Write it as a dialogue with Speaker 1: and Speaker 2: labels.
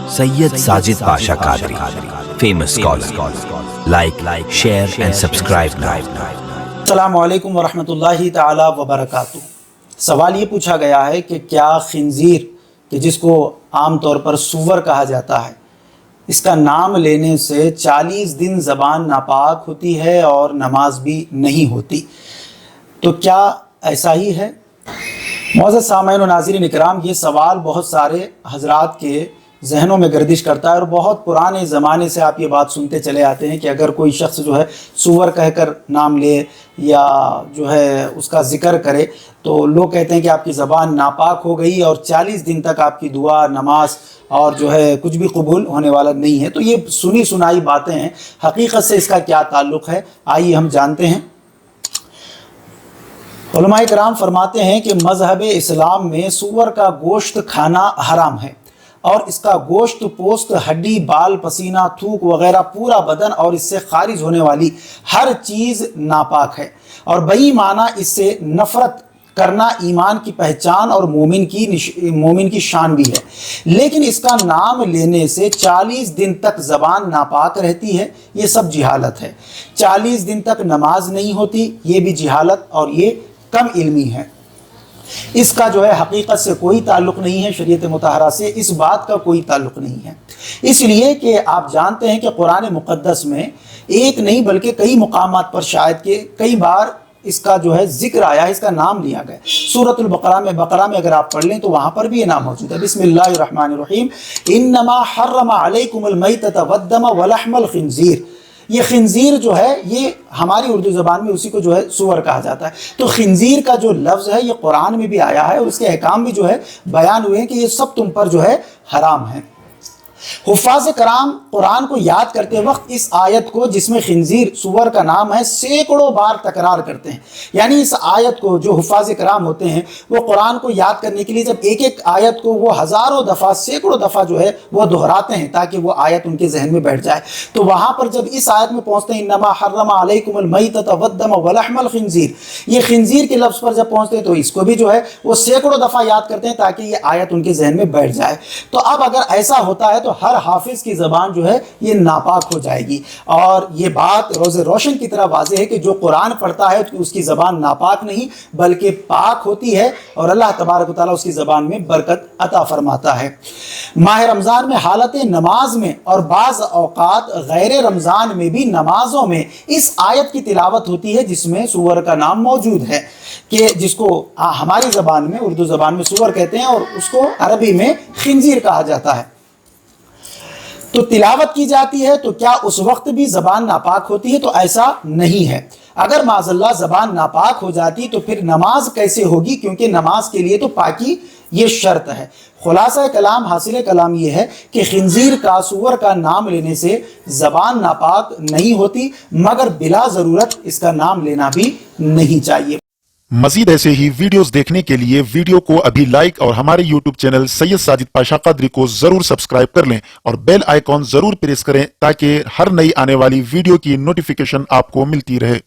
Speaker 1: Sayyid Sajid Pasha Qadri, famous scholar. Like, share and subscribe now.
Speaker 2: अस्सलामु अलैकुम वरहमतुल्लाहि ताला वबरकातुह। सवाल ये पूछा गया है कि क्या खिंजीर कि जिसको आम तौर पर सूअर कहा जाता है, इसका नाम लेने से 40 दिन ज़बान नापाक होती है और नमाज भी नहीं होती, तो क्या ऐसा ही है? मुअज़्ज़ज़ सामईन व नाज़रीन इकराम, ये सवाल बहुत सारे हज़रात के जहनों में गर्दिश करता है और बहुत पुराने ज़माने से आप ये बात सुनते चले आते हैं कि अगर कोई शख्स जो है सूअर कहकर नाम ले या जो है उसका ज़िक्र करे तो लोग कहते हैं कि आपकी ज़बान नापाक हो गई और 40 दिन तक आपकी दुआ, नमाज और जो है कुछ भी कबूल होने वाला नहीं है। तो ये सुनी सुनाई बातें हैं, हकीकत से इसका क्या ताल्लुक़ है, आइए हम जानते हैं। उलमाए किराम फरमाते हैं कि मज़हब इस्लाम में सूअर का गोश्त खाना हराम है और इसका गोश्त, पोस्त, हड्डी, बाल, पसीना, थूक वगैरह पूरा बदन और इससे खारिज होने वाली हर चीज़ नापाक है और बेईमाना इससे नफ़रत करना ईमान की पहचान और मोमिन की शान भी है। लेकिन इसका नाम लेने से 40 दिन तक ज़बान नापाक रहती है, ये सब जिहालत है। 40 दिन तक नमाज नहीं होती, ये भी जिहालत और ये कम इल्मी है। इसका जो है हकीकत से कोई ताल्लुक़ नहीं है, शरीयत मुतहरा से इस बात का कोई ताल्लुक़ नहीं है। इसलिए कि आप जानते हैं कि कुरान मुक़द्दस में एक नहीं बल्कि कई मुकामात पर शायद के कई बार इसका जो है ज़िक्र आया है, इसका नाम लिया गया। सूरतुल बकरा में अगर आप पढ़ लें तो वहाँ पर भी ये नाम मौजूद है। बिस्मिल्लाहिर्रहमानिर्रहीम, इन्नमा हर्रमा अलैकुमुल मैतत वद्दम वलहमल खिंजीर। ये खिंजीर जो है ये हमारी उर्दू ज़बान में उसी को जो है सूअर कहा जाता है। तो खिंजीर का जो लफ्ज़ है ये कुरान में भी आया है और उसके अहकाम भी जो है बयान हुए हैं कि ये सब तुम पर जो है हराम है। हुफ़ाज़ कराम कुरान को याद करते वक्त इस आयत को, जिसमें खिंजीर सूअर का नाम है, सैकड़ों बार तकरार करते हैं। यानी इस आयत को जो हुफ़ाज़ कराम होते हैं वो कुरान को याद करने के लिए जब एक एक आयत को वो हज़ारों दफ़ा, सैकड़ों दफ़ा जो है वो दोहराते हैं ताकि वो आयत उनके जहन में बैठ जाए। तो वहाँ पर जब इस आयत में पहुँचते हैं इन्नमा हर्रमा अलैकुमुल मैतत वद्दम वलहमल खिंजीर, ये खिंजीर के लफ्ज़ पर जब पहुँचते हैं तो इसको भी जो है वो सैकड़ों दफ़ा याद करते हैं ताकि ये आयत उनके जहन में बैठ जाए। तो अब अगर ऐसा होता है तो हर हाफिज की ज़बान जो है ये नापाक हो जाएगी और ये बात रोज़े रोशन की तरह वाज़ेह है कि जो कुरान पढ़ता है तो उसकी ज़बान नापाक नहीं बल्कि पाक होती है और अल्लाह तबारक व तआला उसकी ज़बान में बरकत अता फरमाता है। माह रमज़ान में हालत नमाज में और बाज़ औक़ात गैर रमज़ान में भी नमाज़ों में इस आयत की तिलावत होती है जिसमें सूअर का नाम मौजूद है, कि जिसको हमारी ज़बान में, उर्दू ज़बान में सूअर कहते हैं और उसको अरबी में खिंजीर कहा जाता है। तो तिलावत की जाती है तो क्या उस वक्त भी ज़बान नापाक होती है? तो ऐसा नहीं है। अगर माज़अल्लाह ज़बान नापाक हो जाती तो फिर नमाज कैसे होगी, क्योंकि नमाज के लिए तो पाकी ये शर्त है। खुलासा कलाम, हासिल कलाम ये है कि खिंजीर का, सूअर का नाम लेने से ज़बान नापाक नहीं होती, मगर बिला ज़रूरत इसका नाम लेना भी नहीं चाहिए।
Speaker 3: मजीद ऐसे ही वीडियोस देखने के लिए वीडियो को अभी लाइक और हमारे यूट्यूब चैनल सैयद साजिद पाशा कादरी को जरूर सब्सक्राइब कर लें और बेल आइकॉन जरूर प्रेस करें ताकि हर नई आने वाली वीडियो की नोटिफिकेशन आपको मिलती रहे।